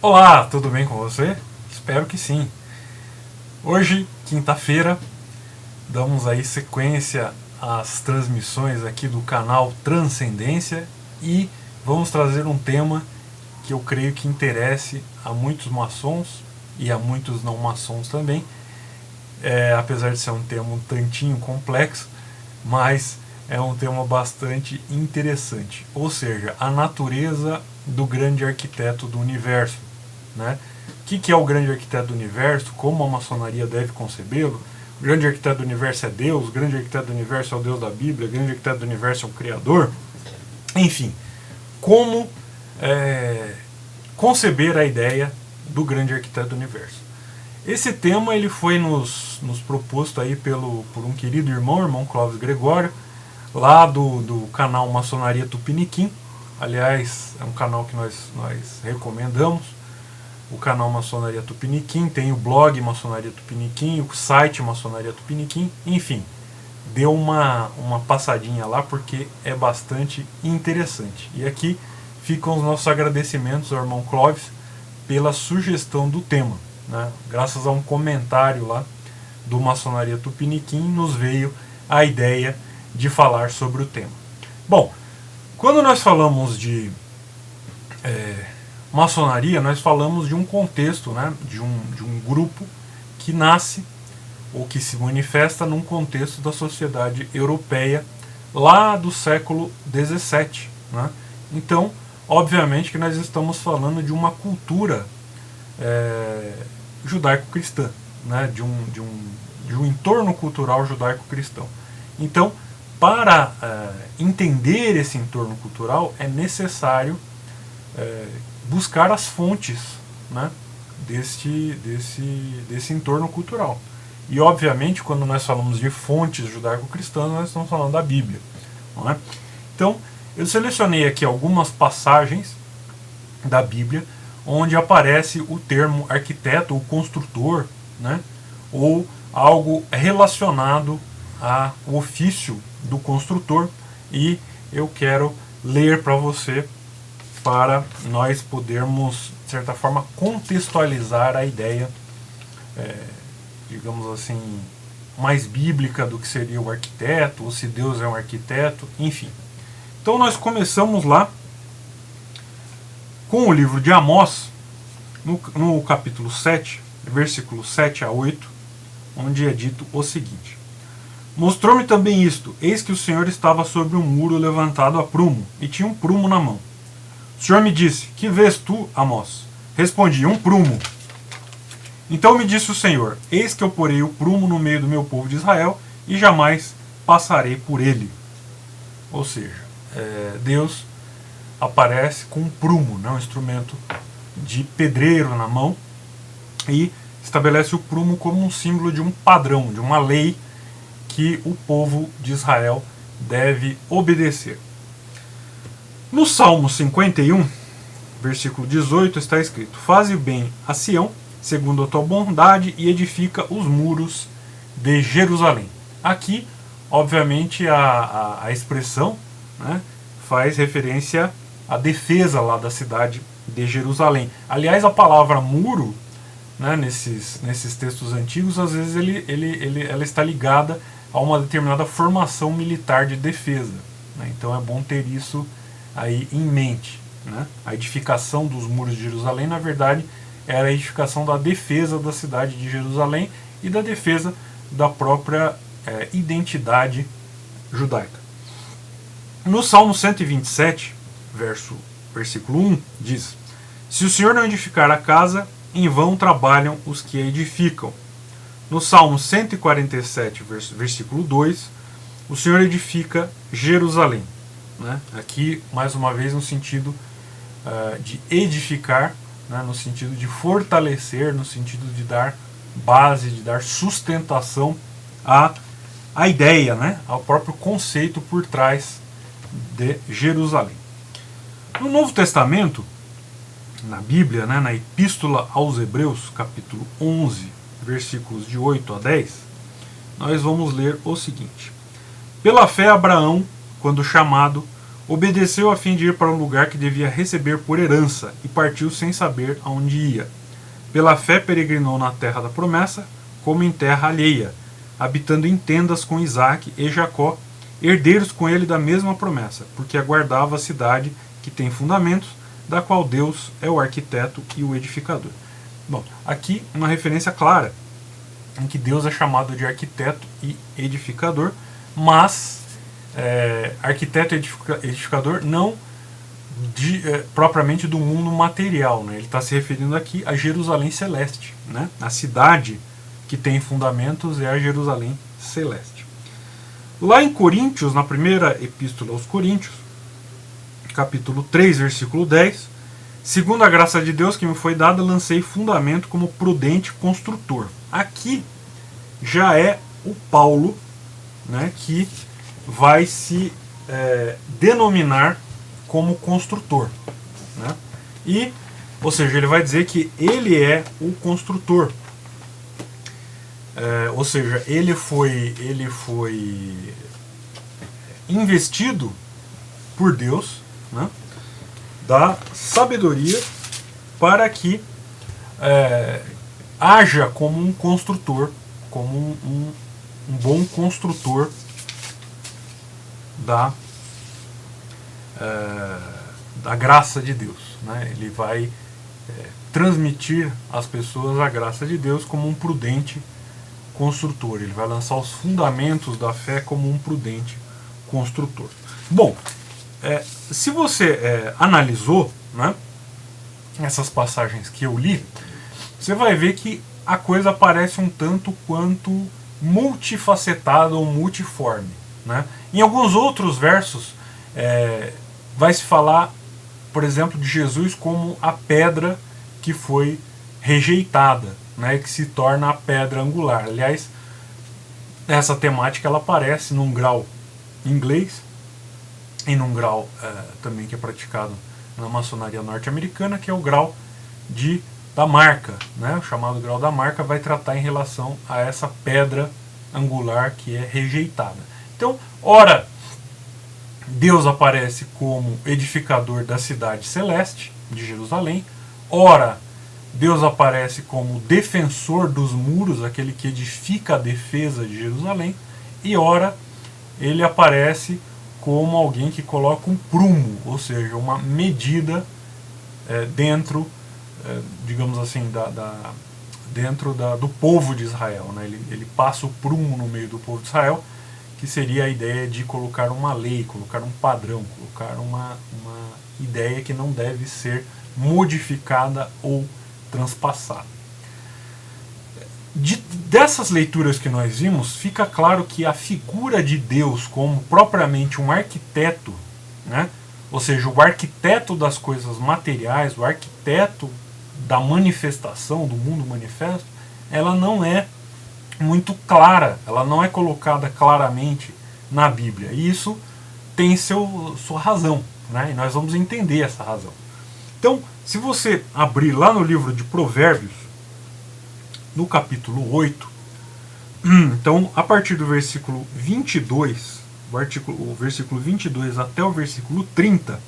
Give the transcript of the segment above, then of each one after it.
Olá, tudo bem com você? Espero que sim. Hoje, quinta-feira, damos aí sequência às transmissões aqui do canal Transcendência e vamos trazer um tema que eu creio que interesse a muitos maçons e a muitos não maçons também, apesar de ser um tema um tantinho complexo, mas é um tema bastante interessante, ou seja, a natureza do grande arquiteto do universo, né? O que é o grande arquiteto do universo? Como a maçonaria deve concebê-lo? O grande arquiteto do universo é Deus? O grande arquiteto do universo é o Deus da Bíblia? O grande arquiteto do universo é o Criador? Enfim, como conceber a ideia do grande arquiteto do universo? Esse tema ele foi nos proposto aí por um querido irmão Clóvis Gregório, lá do canal Maçonaria Tupiniquim. Aliás, é um canal que nós recomendamos. O canal Maçonaria Tupiniquim, tem o blog Maçonaria Tupiniquim, o site Maçonaria Tupiniquim, enfim, deu uma passadinha lá porque é bastante interessante. E aqui ficam os nossos agradecimentos ao irmão Clóvis pela sugestão do tema, né? Graças a um comentário lá do Maçonaria Tupiniquim nos veio a ideia de falar sobre o tema. Bom, quando nós falamos de maçonaria, nós falamos de um contexto, né, de um grupo que nasce ou que se manifesta num contexto da sociedade europeia lá do século XVII. Né? Então, obviamente que nós estamos falando de uma cultura judaico-cristã, né, de um entorno cultural judaico-cristão. Então, para entender esse entorno cultural, é necessário buscar as fontes, né, desse entorno cultural. E, obviamente, quando nós falamos de fontes judaico-cristãs, nós estamos falando da Bíblia. Não é? Então, eu selecionei aqui algumas passagens da Bíblia onde aparece o termo arquiteto ou construtor, né, ou algo relacionado ao ofício do construtor, e eu quero ler para você para nós podermos, de certa forma, contextualizar a ideia, digamos assim, mais bíblica do que seria o arquiteto, ou se Deus é um arquiteto, enfim. Então nós começamos lá com o livro de Amós, no capítulo 7, versículos 7 a 8, onde é dito o seguinte: Mostrou-me também isto, eis que o Senhor estava sobre um muro levantado a prumo, e tinha um prumo na mão. O Senhor me disse, que vês tu, Amós? Respondi, um prumo. Então me disse o Senhor, eis que eu porei o prumo no meio do meu povo de Israel, e jamais passarei por ele. Ou seja, Deus aparece com um prumo, né, um instrumento de pedreiro na mão, e estabelece o prumo como um símbolo de um padrão, de uma lei que o povo de Israel deve obedecer. No Salmo 51, versículo 18, está escrito: Faze bem a Sião, segundo a tua bondade, e edifica os muros de Jerusalém. Aqui, obviamente, a expressão, né, faz referência à defesa lá da cidade de Jerusalém. Aliás, a palavra muro, né, nesses textos antigos, às vezes ela está ligada a uma determinada formação militar de defesa. Né? Então é bom ter isso aí em mente. Né? A edificação dos muros de Jerusalém, na verdade, era a edificação da defesa da cidade de Jerusalém e da defesa da própria identidade judaica. No Salmo 127, versículo 1, diz: Se o Senhor não edificar a casa, em vão trabalham os que a edificam. No Salmo 147, versículo 2, o Senhor edifica Jerusalém. Né? Aqui, mais uma vez, no sentido de edificar, né? No sentido de fortalecer, no sentido de dar base, de dar sustentação à ideia, né? Ao próprio conceito por trás de Jerusalém. No Novo Testamento, na Bíblia, né, na Epístola aos Hebreus, capítulo 11, versículos de 8 a 10, nós vamos ler o seguinte: Pela fé Abraão, quando chamado, Obedeceu a fim de ir para um lugar que devia receber por herança e partiu sem saber aonde ia. Pela fé peregrinou na terra da promessa, como em terra alheia, habitando em tendas com Isaque e Jacó, herdeiros com ele da mesma promessa, porque aguardava a cidade que tem fundamentos, da qual Deus é o arquiteto e o edificador. Bom, aqui uma referência clara em que Deus é chamado de arquiteto e edificador, mas arquiteto e edificador não propriamente do mundo material, né? Ele está se referindo aqui a Jerusalém celeste, né? A cidade que tem fundamentos é a Jerusalém celeste. Lá em Coríntios, na primeira epístola aos Coríntios, capítulo 3, versículo 10, segundo a graça de Deus que me foi dada, lancei fundamento como prudente construtor. Aqui já é o Paulo, né, que vai se denominar como construtor, né? E, ou seja, ele vai dizer que ele é o construtor. Ou seja, ele foi investido por Deus, né, da sabedoria para que haja como um construtor, como um bom construtor da graça de Deus, né? Ele vai transmitir às pessoas a graça de Deus como um prudente construtor. Ele vai lançar os fundamentos da fé como um prudente construtor. Bom, se você analisou, né, essas passagens que eu li, você vai ver que a coisa parece um tanto quanto multifacetada ou multiforme, né? Em alguns outros versos vai se falar, por exemplo, de Jesus como a pedra que foi rejeitada, né, que se torna a pedra angular. Aliás, essa temática ela aparece num grau inglês e num grau também que é praticado na maçonaria norte-americana, que é o grau da marca, né? O chamado grau da marca vai tratar em relação a essa pedra angular que é rejeitada. Então, ora, Deus aparece como edificador da cidade celeste de Jerusalém, ora, Deus aparece como defensor dos muros, aquele que edifica a defesa de Jerusalém, e ora, ele aparece como alguém que coloca um prumo, ou seja, uma medida dentro, digamos assim, dentro do povo de Israel, né? Ele passa o prumo no meio do povo de Israel, que seria a ideia de colocar uma lei, colocar um padrão, colocar uma ideia que não deve ser modificada ou transpassada. Dessas leituras que nós vimos, fica claro que a figura de Deus como propriamente um arquiteto, né? Ou seja, o arquiteto das coisas materiais, o arquiteto da manifestação, do mundo manifesto, ela não é muito clara, ela não é colocada claramente na Bíblia. E isso tem sua razão, né? E nós vamos entender essa razão. Então, se você abrir lá no livro de Provérbios, no capítulo 8, então, a partir do versículo 22, o versículo 22 até o versículo 30,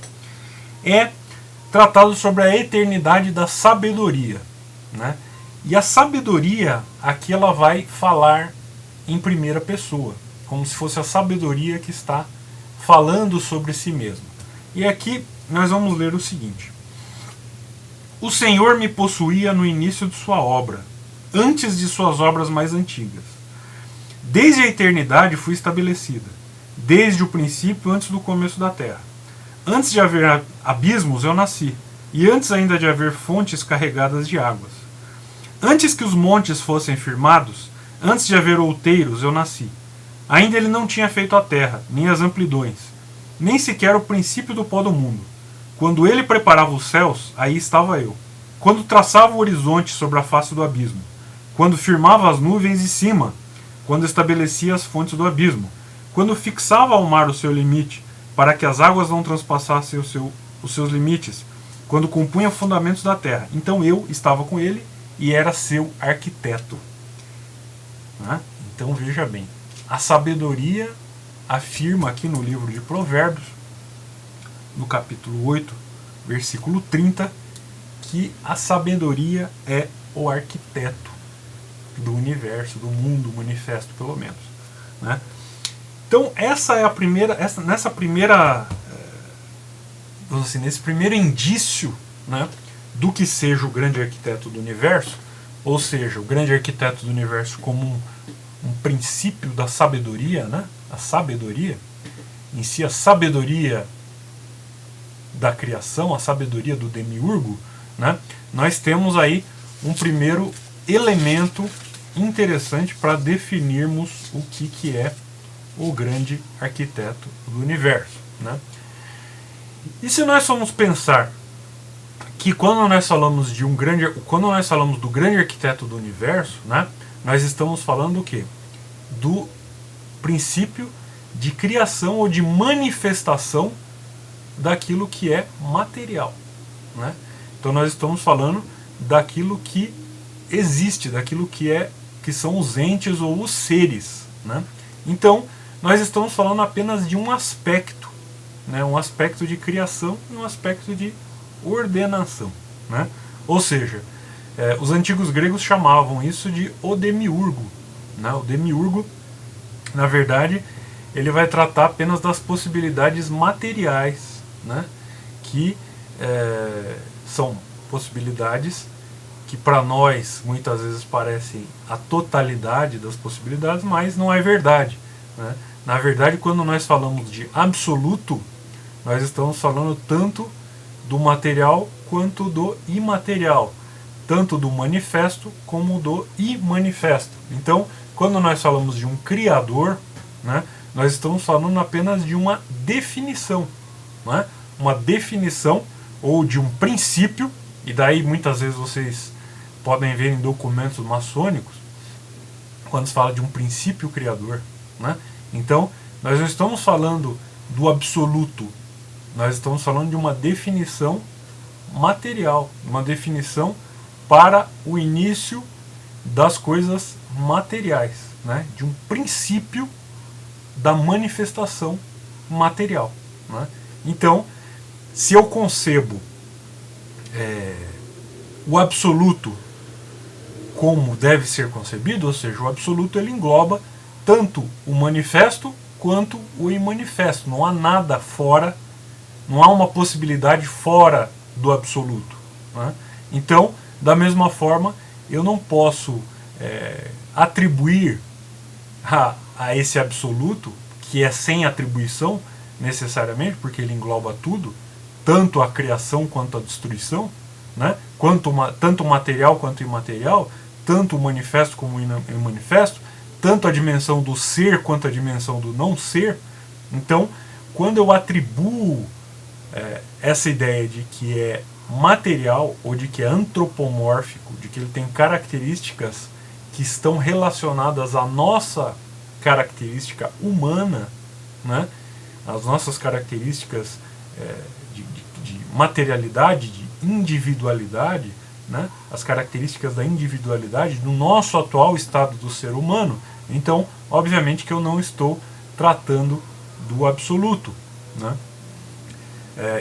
é tratado sobre a eternidade da sabedoria, né? E a sabedoria, aqui ela vai falar em primeira pessoa, como se fosse a sabedoria que está falando sobre si mesma. E aqui nós vamos ler o seguinte: o Senhor me possuía no início de sua obra, antes de suas obras mais antigas. Desde a eternidade fui estabelecida, desde o princípio, antes do começo da terra. Antes de haver abismos eu nasci, e antes ainda de haver fontes carregadas de águas. Antes que os montes fossem firmados, antes de haver outeiros eu nasci. Ainda ele não tinha feito a terra, nem as amplidões, nem sequer o princípio do pó do mundo. Quando ele preparava os céus, aí estava eu. Quando traçava o horizonte sobre a face do abismo. Quando firmava as nuvens em cima. Quando estabelecia as fontes do abismo. Quando fixava ao mar o seu limite, para que as águas não transpassassem os seus limites. Quando compunha fundamentos da terra. Então eu estava com ele e era seu arquiteto. Né? Então veja bem, a sabedoria afirma aqui no livro de Provérbios no capítulo 8, versículo 30, que a sabedoria é o arquiteto do universo, do mundo manifesto, pelo menos, né? Então essa é a primeira, vamos assim, nesse primeiro indício, né, do que seja o grande arquiteto do universo, ou seja, o grande arquiteto do universo como um princípio da sabedoria, né, a sabedoria em si, a sabedoria da criação, a sabedoria do demiurgo, né, nós temos aí um primeiro elemento interessante para definirmos o que é o grande arquiteto do universo, né? E se nós formos pensar que quando nós falamos do grande arquiteto do universo, né, nós estamos falando do quê? Do princípio de criação ou de manifestação daquilo que é material, né? Então nós estamos falando daquilo que existe, daquilo que são os entes ou os seres, né? Então nós estamos falando apenas de um aspecto, né? Um aspecto de criação e um aspecto de ordenação, né? Ou seja, os antigos gregos chamavam isso de o demiurgo, né? O demiurgo, na verdade, ele vai tratar apenas das possibilidades materiais, né? Que são possibilidades que para nós muitas vezes parecem a totalidade das possibilidades, mas não é verdade, né? Na verdade, quando nós falamos de absoluto, nós estamos falando tanto do material quanto do imaterial, tanto do manifesto como do imanifesto. Então, quando nós falamos de um criador, né, nós estamos falando apenas de uma definição, né, uma definição ou de um princípio, e daí muitas vezes vocês podem ver em documentos maçônicos, quando se fala de um princípio criador, né? Então, nós não estamos falando do absoluto, nós estamos falando de uma definição material, uma definição para o início das coisas materiais, né? De um princípio da manifestação material, né? Então, se eu concebo o absoluto como deve ser concebido, ou seja, o absoluto ele engloba tanto o manifesto quanto o imanifesto. Não há nada fora, não há uma possibilidade fora do absoluto, né? Então, da mesma forma, eu não posso atribuir a esse absoluto, que é sem atribuição necessariamente, porque ele engloba tudo, tanto a criação quanto a destruição, né? Tanto o material quanto o imaterial, tanto o manifesto como o imanifesto, tanto a dimensão do ser quanto a dimensão do não ser. Então, quando eu atribuo essa ideia de que é material ou de que é antropomórfico, de que ele tem características que estão relacionadas à nossa característica humana, né? As nossas características de materialidade, de individualidade, né? As características da individualidade do nosso atual estado do ser humano, então, obviamente que eu não estou tratando do absoluto, né?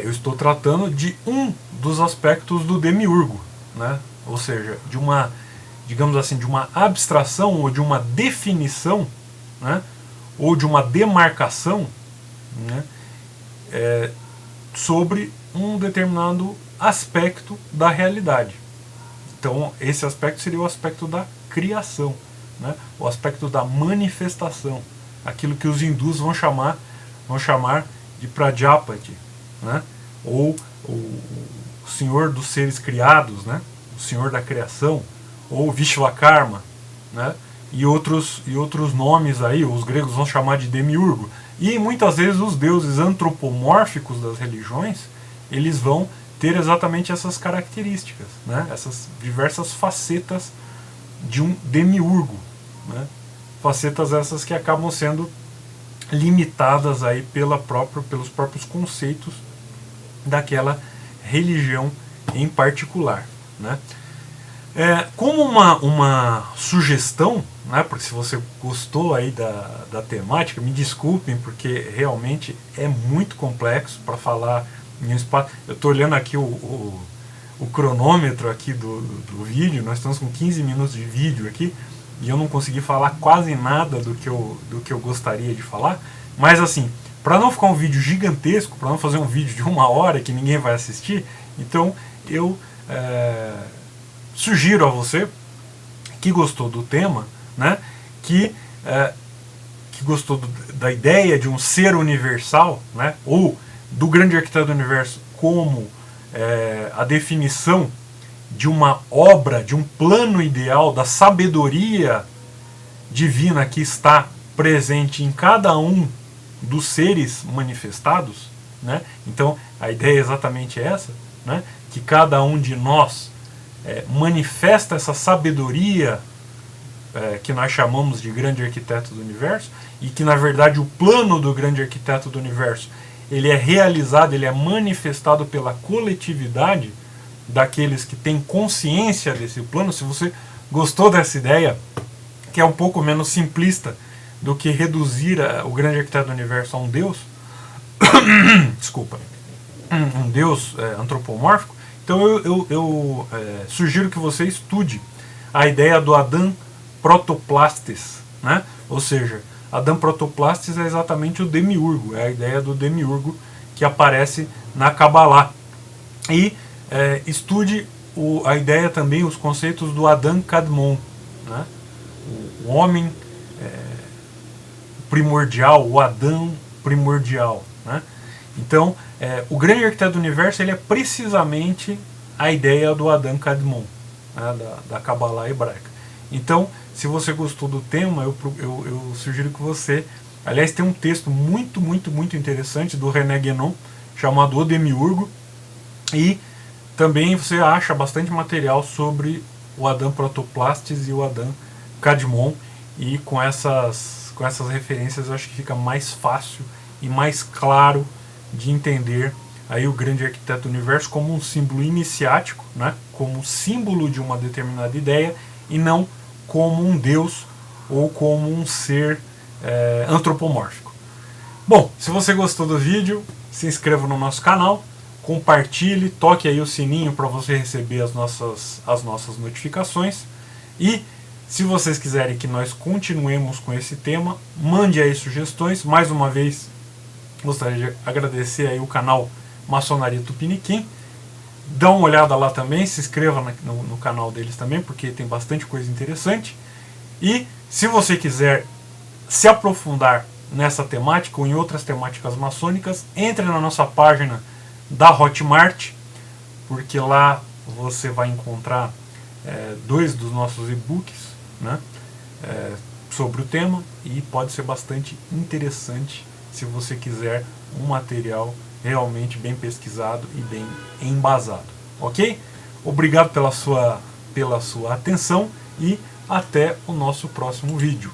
Eu estou tratando de um dos aspectos do demiurgo, né? Ou seja, de uma, digamos assim, de uma abstração ou de uma definição, né? Ou de uma demarcação, né? Sobre um determinado aspecto da realidade. Então, esse aspecto seria o aspecto da criação, né? O aspecto da manifestação, aquilo que os hindus vão chamar de Prajapati, né? Ou o senhor dos seres criados, né? O senhor da criação, ou Vishvakarma, né? E outros nomes aí, os gregos vão chamar de demiurgo. E muitas vezes os deuses antropomórficos das religiões, eles vão ter exatamente essas características, né? Essas diversas facetas de um demiurgo, né? Facetas essas que acabam sendo limitadas aí pelos próprios conceitos daquela religião em particular, né? Como uma sugestão, né, porque se você gostou aí da temática, me desculpem, porque realmente é muito complexo para falar Eu estou olhando aqui o cronômetro aqui do vídeo, nós estamos com 15 minutos de vídeo aqui, e eu não consegui falar quase nada do que eu gostaria de falar, mas assim, para não ficar um vídeo gigantesco, para não fazer um vídeo de 1 hora que ninguém vai assistir, então eu sugiro a você que gostou do tema, né, que gostou da ideia de um ser universal, né, ou do grande arquiteto do universo como a definição de uma obra, de um plano ideal, da sabedoria divina que está presente em cada um dos seres manifestados, né? Então a ideia é exatamente essa, né? Que cada um de nós manifesta essa sabedoria que nós chamamos de grande arquiteto do universo, e que na verdade o plano do grande arquiteto do universo ele é realizado, ele é manifestado pela coletividade daqueles que têm consciência desse plano. Se você gostou dessa ideia, que é um pouco menos simplista do que reduzir o grande arquiteto do universo a um Deus, desculpa, um Deus antropomórfico, então eu sugiro que você estude a ideia do Adam Protoplastes, né? Ou seja, Adam Protoplastes é exatamente o demiurgo, é a ideia do demiurgo que aparece na Kabbalah. E estude a ideia também, os conceitos do Adam Kadmon, né? O homem primordial, o Adão primordial, né? Então, o grande arquiteto do universo ele é precisamente a ideia do Adam Kadmon, né? da Kabbalah hebraica. Então, se você gostou do tema, eu sugiro que você... Aliás, tem um texto muito, muito, muito interessante do René Guénon, chamado O Demiurgo, e também você acha bastante material sobre o Adam Protoplastes e o Adam Kadmon, e com essas referências eu acho que fica mais fácil e mais claro de entender aí o grande arquiteto do universo como um símbolo iniciático, né? Como símbolo de uma determinada ideia, e não como um Deus ou como um ser antropomórfico. Bom, se você gostou do vídeo, se inscreva no nosso canal, compartilhe, toque aí o sininho para você receber as nossas notificações, e se vocês quiserem que nós continuemos com esse tema, mande aí sugestões. Mais uma vez, gostaria de agradecer aí o canal Maçonaria Tupiniquim. Dá uma olhada lá também, se inscreva no canal deles também, porque tem bastante coisa interessante. E se você quiser se aprofundar nessa temática ou em outras temáticas maçônicas, entre na nossa página da Hotmart, porque lá você vai encontrar 2 dos nossos e-books, né, sobre o tema, e pode ser bastante interessante se você quiser um material realmente bem pesquisado e bem embasado, ok? Obrigado pela sua atenção e até o nosso próximo vídeo.